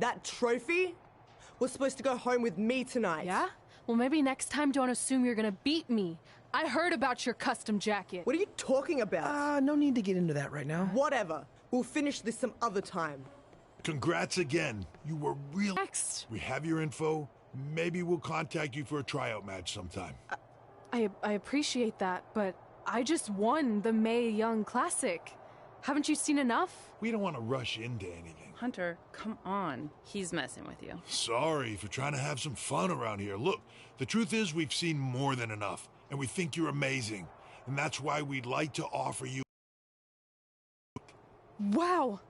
That trophy was supposed to go home with me tonight. Yeah? Well, maybe next time don't assume you're gonna beat me. I heard about your custom jacket. What are you talking about? No need to get into that right now. Whatever. We'll finish this some other time. Congrats again. You were real. Next. We have your info. Maybe we'll contact you for a tryout match sometime. I appreciate that, but I just won the Mae Young Classic. Haven't you seen enough? We don't want to rush into anything. Hunter, come on. He's messing with you. Sorry for trying to have some fun around here. Look, the truth is we've seen more than enough, and we think you're amazing. And that's why we'd like to offer you... Wow.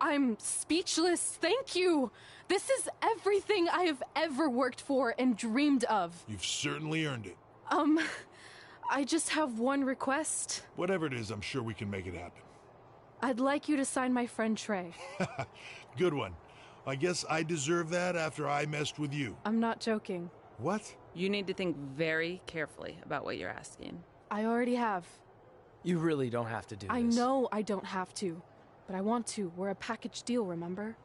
I'm speechless. Thank you. This is everything I have ever worked for and dreamed of. You've certainly earned it. I just have one request. Whatever it is, I'm sure we can make it happen. I'd like you to sign my friend Trey. Good one. I guess I deserve that after I messed with you. I'm not joking. What? You need to think very carefully about what you're asking. I already have. You really don't have to do this. I know I don't have to, but I want to. We're a package deal, remember?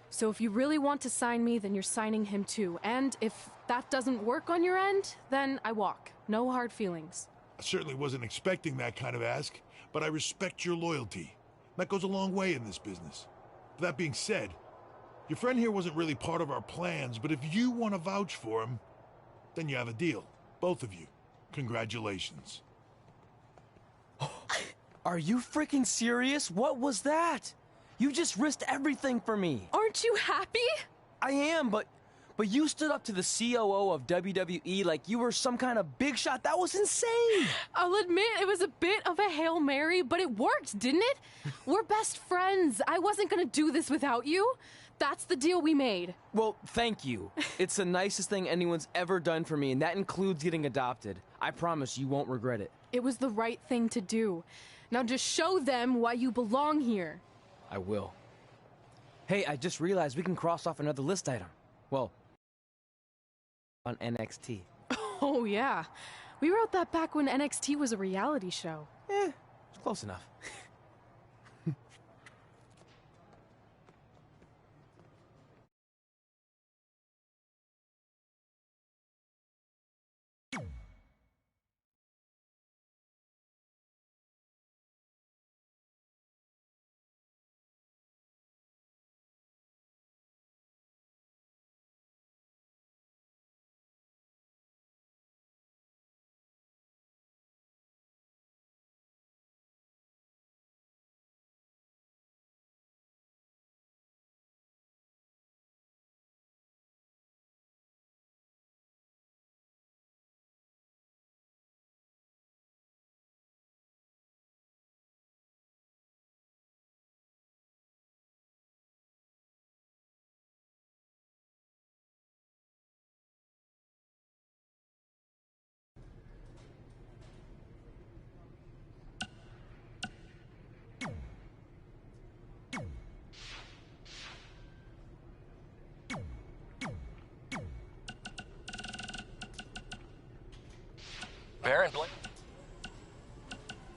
So if you really want to sign me, then you're signing him too. And if that doesn't work on your end, then I walk. No hard feelings. I certainly wasn't expecting that kind of ask, but I respect your loyalty. That goes a long way in this business. That being said, your friend here wasn't really part of our plans, but if you want to vouch for him, then you have a deal. Both of you. Congratulations. Are you freaking serious? What was that? You just risked everything for me. Aren't you happy? I am, but you stood up to the COO of WWE like you were some kind of big shot. That was insane. I'll admit it was a bit of a Hail Mary, but it worked, didn't it? We're best friends. I wasn't gonna do this without you. That's the deal we made. Well, thank you. It's the nicest thing anyone's ever done for me, and that includes getting adopted. I promise you won't regret it. It was the right thing to do. Now just show them why you belong here. I will. Hey, I just realized we can cross off another list item. Well, on NXT. Oh, yeah. We wrote that back when NXT was a reality show. It's close enough.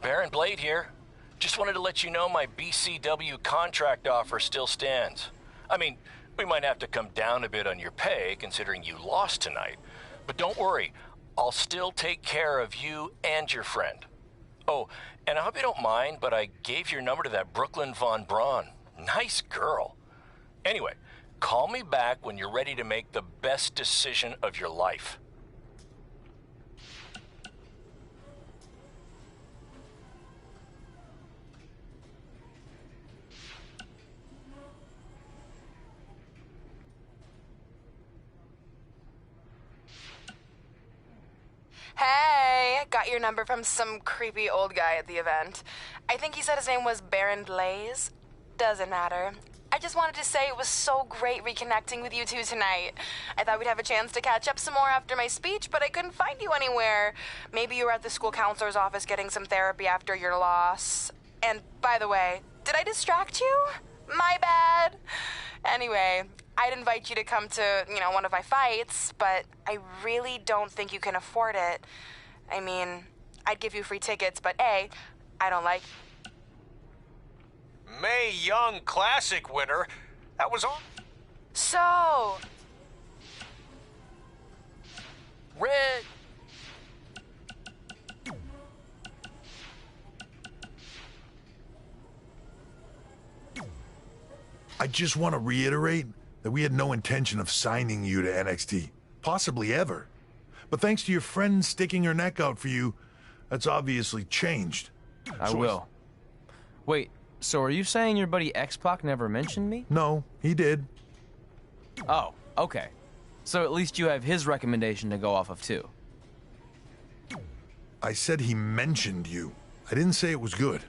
Baron Blade here. Just wanted to let you know my BCW contract offer still stands. I mean, we might have to come down a bit on your pay, considering you lost tonight. But don't worry, I'll still take care of you and your friend. Oh, and I hope you don't mind, but I gave your number to that Brooklyn Von Braun. Nice girl. Anyway, call me back when you're ready to make the best decision of your life. Hey, got your number from some creepy old guy at the event. I think he said his name was Baron Blaze. Doesn't matter. I just wanted to say it was so great reconnecting with you two tonight. I thought we'd have a chance to catch up some more after my speech, but I couldn't find you anywhere. Maybe you were at the school counselor's office getting some therapy after your loss. And by the way, did I distract you? My bad. Anyway, I'd invite you to come to, one of my fights, but I really don't think you can afford it. I mean, I'd give you free tickets, but A, I don't like... Mae Young Classic winner. That was on... So, Red! I just want to reiterate that we had no intention of signing you to NXT, possibly ever. But thanks to your friend sticking her neck out for you, that's obviously changed. I will. Wait, so are you saying your buddy X-Pac never mentioned me? No, he did. Oh, okay. So at least you have his recommendation to go off of too. I said he mentioned you. I didn't say it was good.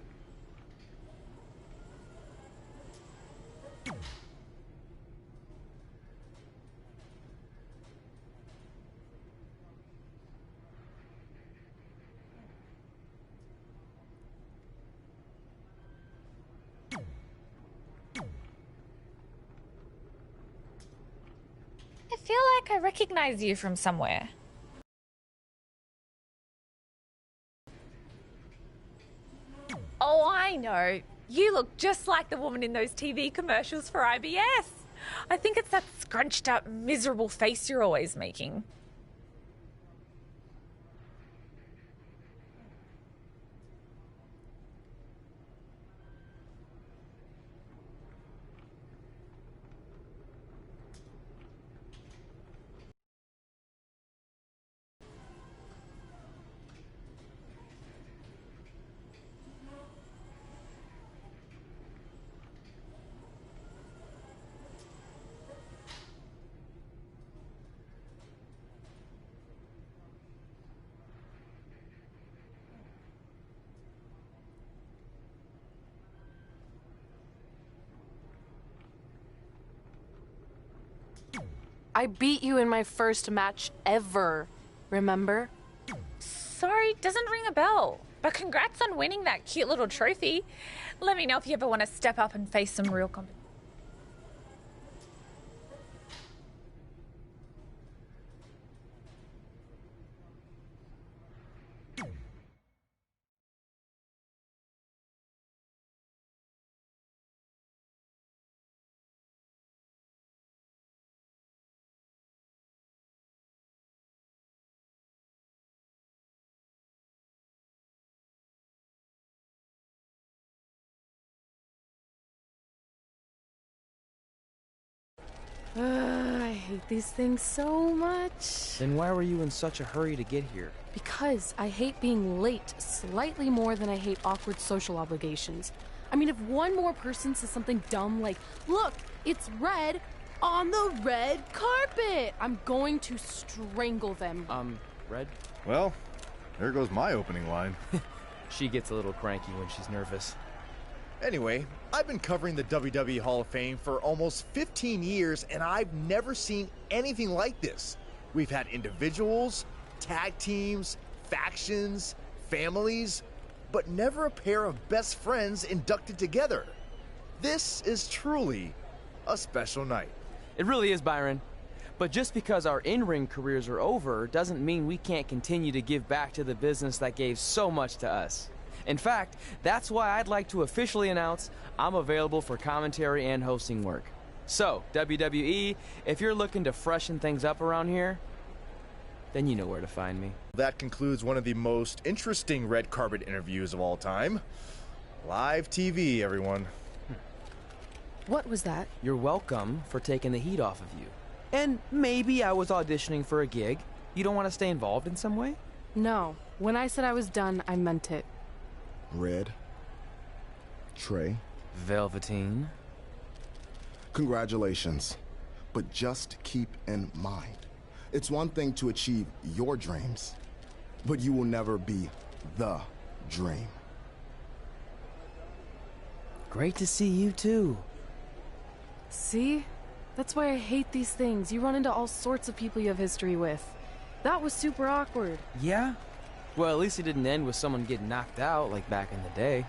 I feel like I recognize you from somewhere. Oh, I know. You look just like the woman in those TV commercials for IBS. I think it's that scrunched up, miserable face you're always making. I beat you in my first match ever, remember? Sorry, doesn't ring a bell. But congrats on winning that cute little trophy. Let me know if you ever want to step up and face some real competition. I hate these things so much. Then why were you in such a hurry to get here? Because I hate being late slightly more than I hate awkward social obligations. I mean, if one more person says something dumb like, look, it's red on the red carpet, I'm going to strangle them. Red? Well, there goes my opening line. She gets a little cranky when she's nervous. Anyway, I've been covering the WWE Hall of Fame for almost 15 years, and I've never seen anything like this. We've had individuals, tag teams, factions, families, but never a pair of best friends inducted together. This is truly a special night. It really is, Byron. But just because our in-ring careers are over doesn't mean we can't continue to give back to the business that gave so much to us. In fact, that's why I'd like to officially announce I'm available for commentary and hosting work. So, WWE, if you're looking to freshen things up around here, then you know where to find me. That concludes one of the most interesting red carpet interviews of all time. Live TV, everyone. What was that? You're welcome for taking the heat off of you. And maybe I was auditioning for a gig. You don't want to stay involved in some way? No. When I said I was done, I meant it. Red, Trey, Velveteen. congratulations. But just keep in mind, it's one thing to achieve your dreams, but you will never be the dream. Great to see you too. See? That's why I hate these things. You run into all sorts of people you have history with. That was super awkward. Yeah? Well, at least it didn't end with someone getting knocked out like back in the day.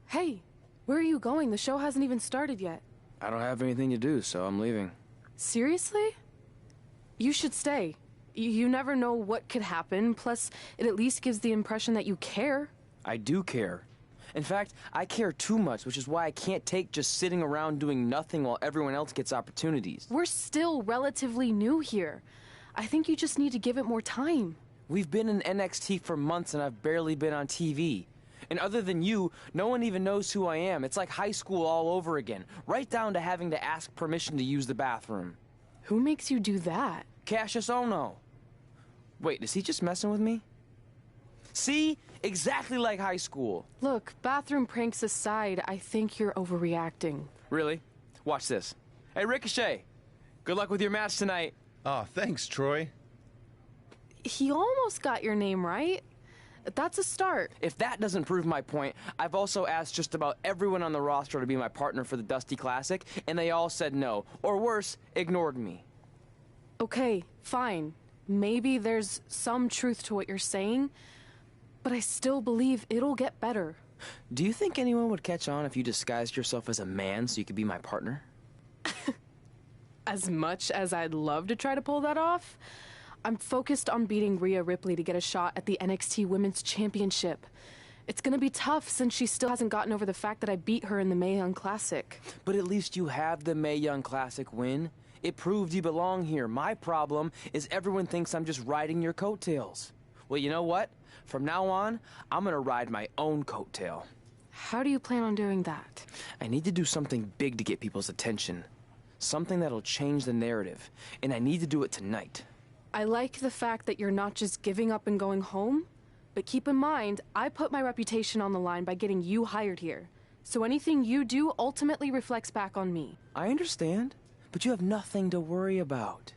Hey, where are you going? The show hasn't even started yet. I don't have anything to do, so I'm leaving. Seriously? You should stay. You never know what could happen, plus it at least gives the impression that you care. I do care. In fact, I care too much, which is why I can't take just sitting around doing nothing while everyone else gets opportunities. We're still relatively new here. I think you just need to give it more time. We've been in NXT for months and I've barely been on TV. And other than you, no one even knows who I am. It's like high school all over again, right down to having to ask permission to use the bathroom. Who makes you do that? Cassius Ono. Wait, is he just messing with me? See? Exactly like high school. Look, bathroom pranks aside, I think you're overreacting. Really? Watch this. Hey, Ricochet. Good luck with your match tonight. Oh, thanks, Troy. He almost got your name right. That's a start. If that doesn't prove my point, I've also asked just about everyone on the roster to be my partner for the Dusty Classic, and they all said no. Or worse, ignored me. Okay, fine. Maybe there's some truth to what you're saying, but I still believe it'll get better. Do you think anyone would catch on if you disguised yourself as a man so you could be my partner? As much as I'd love to try to pull that off, I'm focused on beating Rhea Ripley to get a shot at the NXT Women's Championship. It's gonna be tough since she still hasn't gotten over the fact that I beat her in the Mae Young Classic. But at least you have the Mae Young Classic win. It proved you belong here. My problem is everyone thinks I'm just riding your coattails. Well, you know what? From now on, I'm gonna ride my own coattail. How do you plan on doing that? I need to do something big to get people's attention. Something that'll change the narrative. And I need to do it tonight. I like the fact that you're not just giving up and going home, but keep in mind, I put my reputation on the line by getting you hired here. So anything you do ultimately reflects back on me. I understand, but you have nothing to worry about.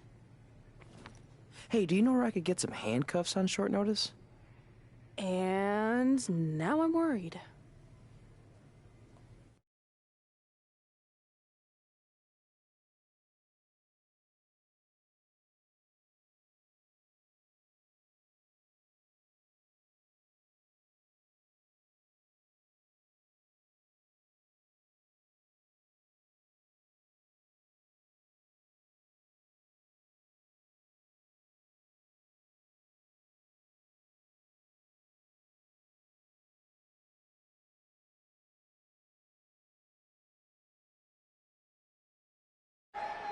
Hey, do you know where I could get some handcuffs on short notice? And now I'm worried.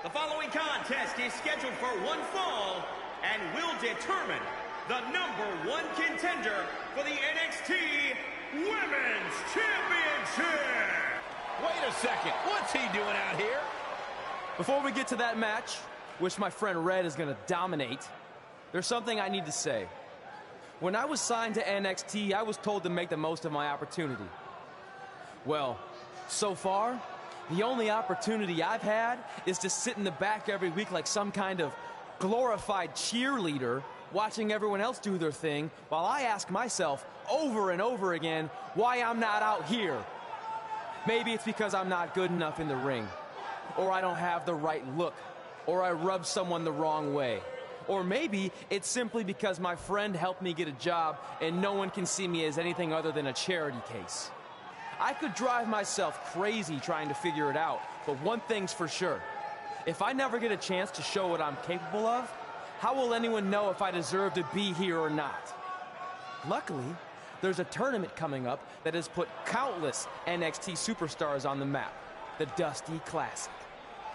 The following contest is scheduled for one fall and will determine the #1 contender for the NXT Women's Championship. Wait a second, what's he doing out here? Before we get to that match, which my friend Red is gonna dominate, there's something I need to say. When I was signed to NXT, I was told to make the most of my opportunity. Well, so far, the only opportunity I've had is to sit in the back every week like some kind of glorified cheerleader, watching everyone else do their thing, while I ask myself over and over again why I'm not out here. Maybe it's because I'm not good enough in the ring, or I don't have the right look, or I rub someone the wrong way. Or maybe it's simply because my friend helped me get a job and no one can see me as anything other than a charity case. I could drive myself crazy trying to figure it out, but one thing's for sure. If I never get a chance to show what I'm capable of, how will anyone know if I deserve to be here or not? Luckily, there's a tournament coming up that has put countless NXT superstars on the map, the Dusty Classic.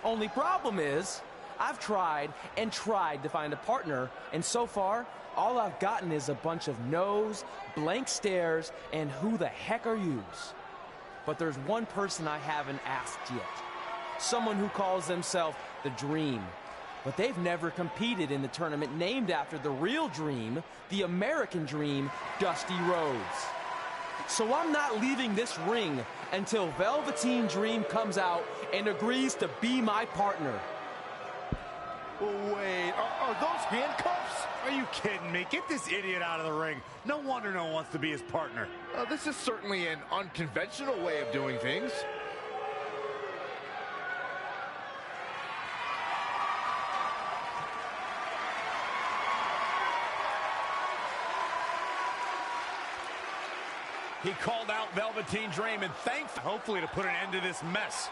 Only problem is, I've tried and tried to find a partner, and so far, all I've gotten is a bunch of no's, blank stares, and who the heck are yous? But there's one person I haven't asked yet. Someone who calls themselves the Dream. But they've never competed in the tournament named after the real Dream, the American Dream, Dusty Rhodes. So I'm not leaving this ring until Velveteen Dream comes out and agrees to be my partner. Wait, are those handcuffs? Are you kidding me? Get this idiot out of the ring. No wonder no one wants to be his partner. This is certainly an unconventional way of doing things. He called out Velveteen Dream and thanked, hopefully to put an end to this mess.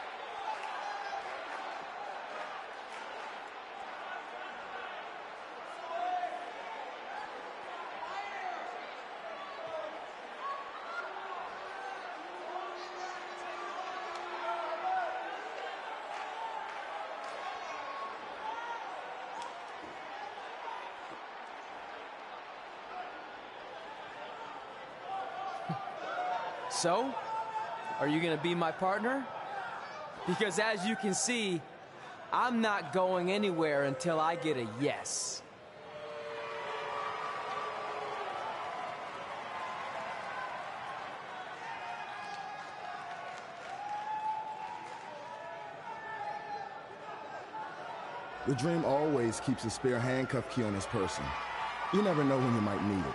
So, are you gonna be my partner? Because as you can see, I'm not going anywhere until I get a yes. The Dream always keeps a spare handcuff key on his person. You never know when you might need it.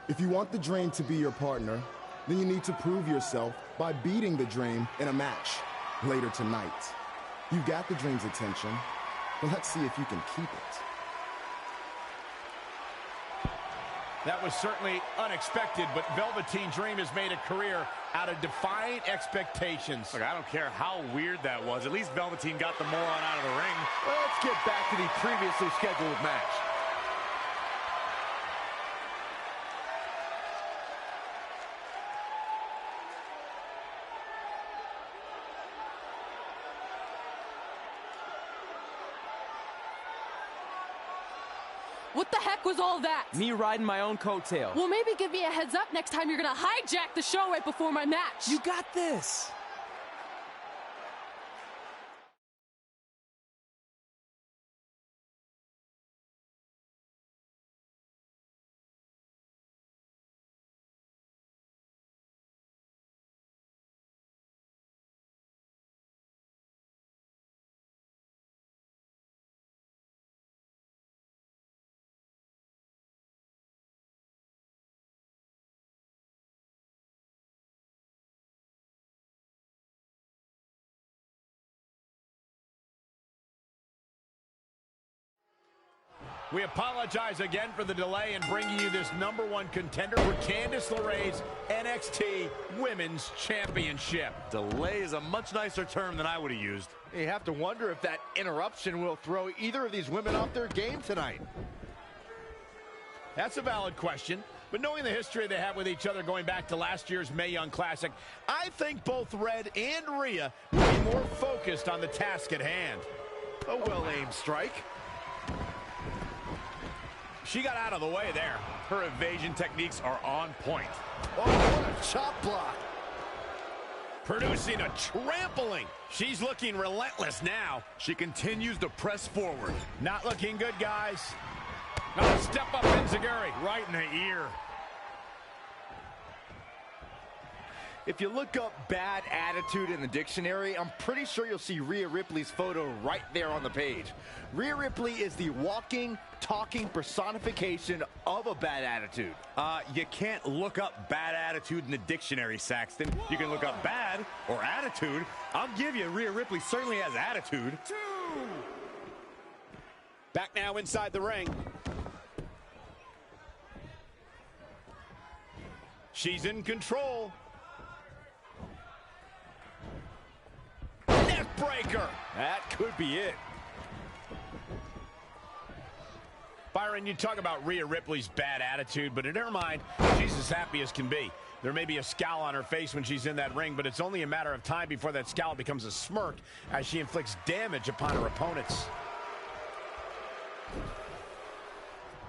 If you want the Dream to be your partner, then you need to prove yourself by beating the Dream in a match later tonight. You got the Dream's attention, but let's see if you can keep it. That was certainly unexpected, but Velveteen Dream has made a career out of defying expectations. Look, I don't care how weird that was. At least Velveteen got the moron out of the ring. Well, let's get back to the previously scheduled match. What the heck was all that? Me riding my own coattail. Well, maybe give me a heads up next time you're gonna hijack the show right before my match. You got this. We apologize again for the delay in bringing you this #1 contender for Candice LeRae's NXT Women's Championship. Delay is a much nicer term than I would have used. You have to wonder if that interruption will throw either of these women off their game tonight. That's a valid question, but knowing the history they have with each other going back to last year's Mae Young Classic, I think both Red and Rhea will be more focused on the task at hand. A well-aimed strike. She got out of the way there. Her evasion techniques are on point. Oh, what a chop block. Producing a trampling. She's looking relentless now. She continues to press forward. Not looking good, guys. Now step up Enziguri. Right in the ear. If you look up bad attitude in the dictionary, I'm pretty sure you'll see Rhea Ripley's photo right there on the page. Rhea Ripley is the walking, talking personification of a bad attitude. You can't look up bad attitude in the dictionary, Saxton. You can look up bad or attitude. I'll give you, Rhea Ripley certainly has attitude. Back now inside the ring. She's in control. Neckbreaker. That could be it. Byron, you talk about Rhea Ripley's bad attitude, but in her mind, she's as happy as can be. There may be a scowl on her face when she's in that ring, but it's only a matter of time before that scowl becomes a smirk as she inflicts damage upon her opponents.